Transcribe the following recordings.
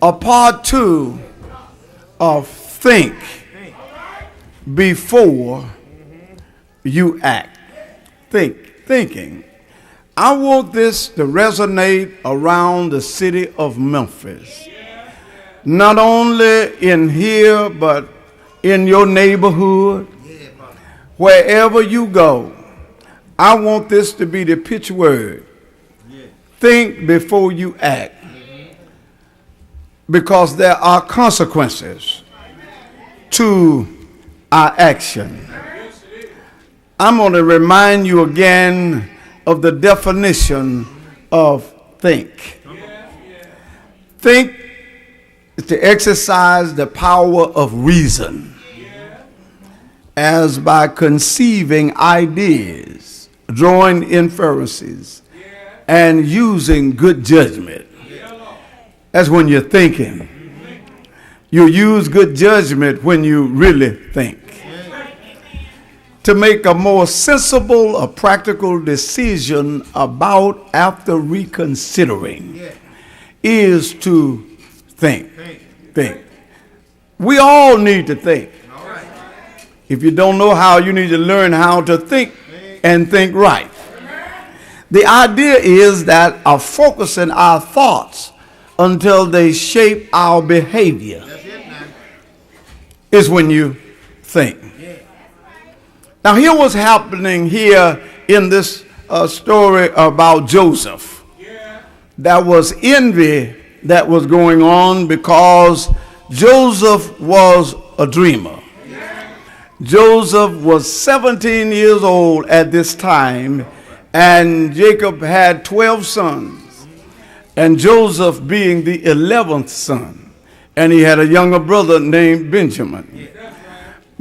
a part two of think before you act. Thinking. I want this to resonate around the city of Memphis. Not only in here, but in your neighborhood, wherever you go. I want this to be the pitch word. Think before you act. Because there are consequences to our action. I'm going to remind you again of the definition of think. Think is to exercise the power of reason, as by conceiving ideas, drawing inferences, and using good judgment. That's when you're thinking. You use good judgment when you really think. To make a more sensible or practical decision about after reconsidering is to think. Think. We all need to think. If you don't know how, you need to learn how to think and think right. The idea is that of focusing our thoughts until they shape our behavior is when you think. Now, here what's happening here in this story about Joseph. There was envy that was going on because Joseph was a dreamer. Joseph was 17 years old at this time, and Jacob had 12 sons, and Joseph being the 11th son, and he had a younger brother named Benjamin.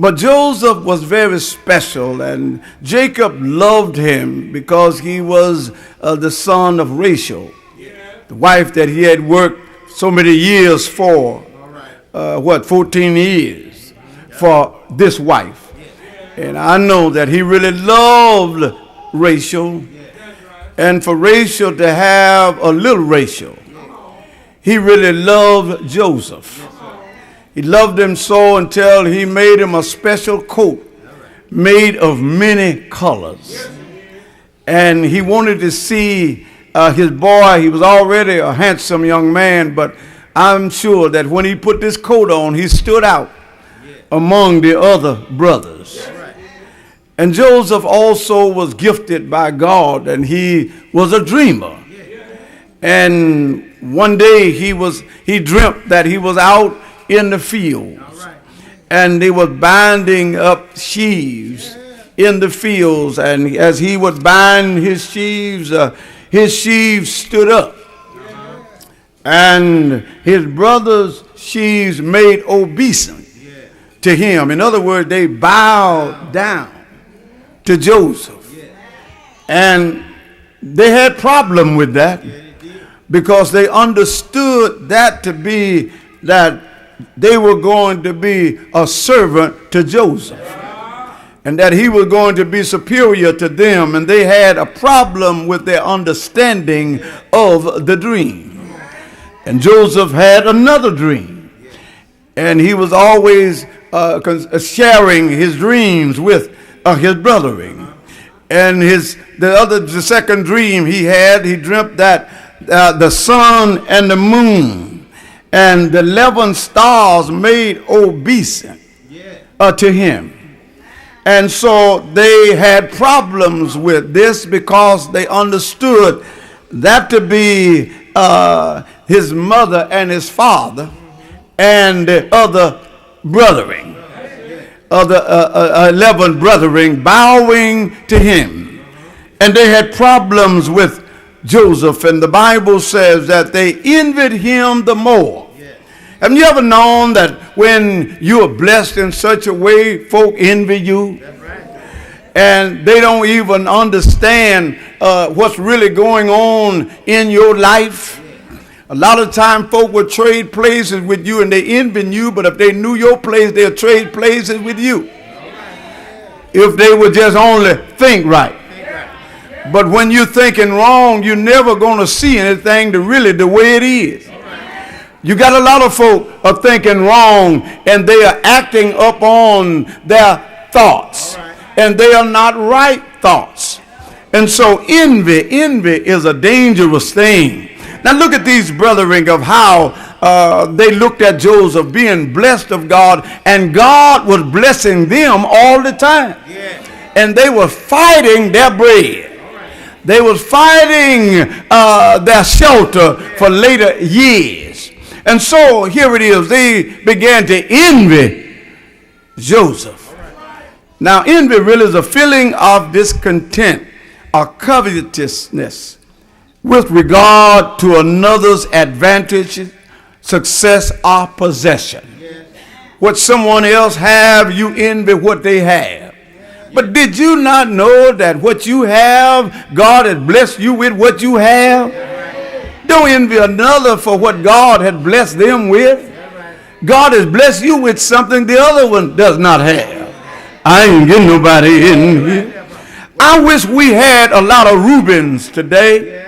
But Joseph was very special, and Jacob loved him because he was the son of Rachel, the wife that he had worked so many years for, 14 years for this wife. And I know that he really loved Rachel, and for Rachel to have a little Rachel, he really loved Joseph. He loved him so until he made him a special coat made of many colors. And he wanted to see his boy. He was already a handsome young man, but I'm sure that when he put this coat on, he stood out among the other brothers. And Joseph also was gifted by God, and he was a dreamer. And one day he dreamt that he was out in the fields, and they were binding up sheaves in the fields, and as he would bind his sheaves stood up, and his brother's sheaves made obeisance to him. In other words, they bowed down to Joseph, and they had problem with that because they understood that to be that they were going to be a servant to Joseph, and that he was going to be superior to them, and they had a problem with their understanding of the dream. And Joseph had another dream, and he was always sharing his dreams with his brethren. And the second dream he dreamt that the sun and the moon and the 11 stars made obeisance to him. And so they had problems with this because they understood that to be his mother and his father and the other brethren, other 11 brethren bowing to him. And they had problems with Joseph, and the Bible says that they envied him the more. Have you ever known that when you are blessed in such a way, folk envy you? And they don't even understand what's really going on in your life. A lot of time folk will trade places with you and they envy you, but if they knew your place, they'll trade places with you. If they would just only think right. But when you're thinking wrong, you're never going to see anything really the way it is. You got a lot of folk are thinking wrong, and they are acting upon their thoughts, and they are not right thoughts. And so envy is a dangerous thing. Now look at these brethren of how they looked at Joseph being blessed of God, and God was blessing them all the time. Yeah. And they were fighting their bread. They were fighting their shelter for later years. And so here it is. They began to envy Joseph. Now envy really is a feeling of discontent or covetousness with regard to another's advantage, success, or possession. What someone else have, you envy what they have. But did you not know that what you have, God has blessed you with what you have? Don't envy another for what God had blessed them with. God has blessed you with something the other one does not have. I ain't getting nobody in here. I wish we had a lot of Reubens today.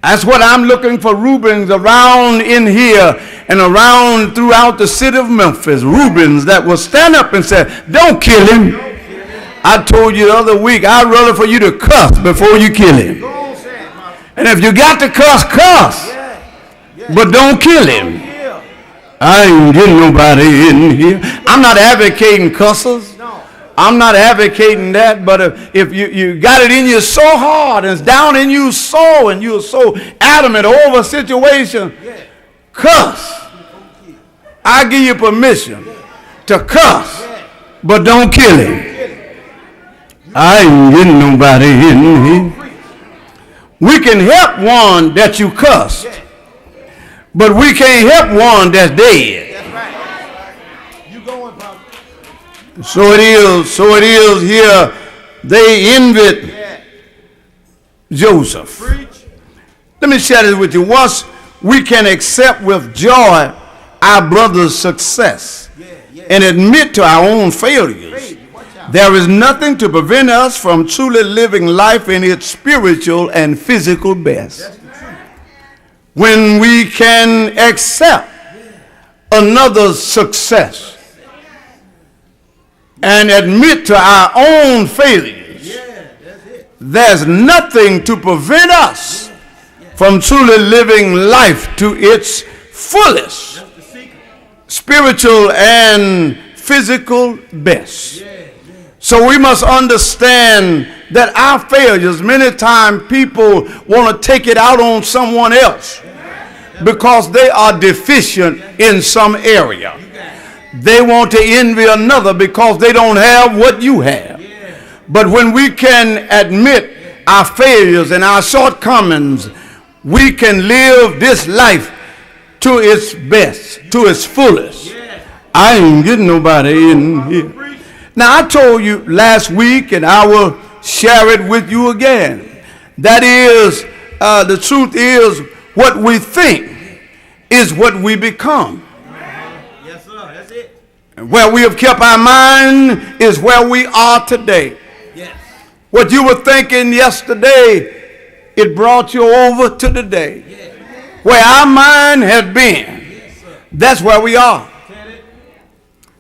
That's what I'm looking for, Reubens around in here and around throughout the city of Memphis. Reubens that will stand up and say, don't kill him. I told you the other week, I'd rather for you to cuss before you kill him. And if you got to cuss, cuss. But don't kill him. I ain't getting nobody in here. I'm not advocating cusses. I'm not advocating that, but if you got it in you so hard and it's down in you so, and you're so adamant over a situation, cuss. I give you permission to cuss, but don't kill him. I ain't getting nobody in here. We can help one that you cussed, but we can't help one that's dead. So it is here. They envied Joseph. Let me share this with you. Once we can accept with joy our brother's success and admit to our own failures, there is nothing to prevent us from truly living life in its spiritual and physical best. When we can accept another's success and admit to our own failures, there's nothing to prevent us from truly living life to its fullest spiritual and physical best. So we must understand that our failures, many times people want to take it out on someone else because they are deficient in some area. They want to envy another because they don't have what you have. But when we can admit our failures and our shortcomings, we can live this life to its best, to its fullest. I ain't getting nobody in here. Now, I told you last week, and I will share it with you again. That is, the truth is, what we think is what we become. Yes, sir. That's it. And where we have kept our mind is where we are today. Yes. What you were thinking yesterday, it brought you over to today. Yes. Where our mind has been, yes, that's where we are.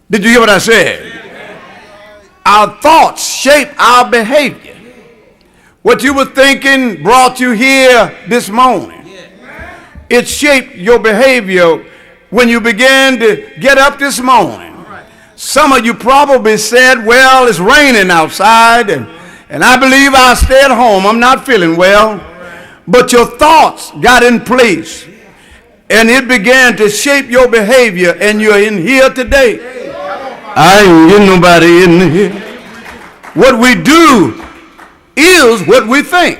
Did you hear what I said? Our thoughts shape our behavior. What you were thinking brought you here this morning. It shaped your behavior when you began to get up this morning. Some of you probably said, well, it's raining outside, and I believe I'll stay at home. I'm not feeling well. But your thoughts got in place, and it began to shape your behavior, and you're in here today. I ain't getting nobody in here. What we do is what we think.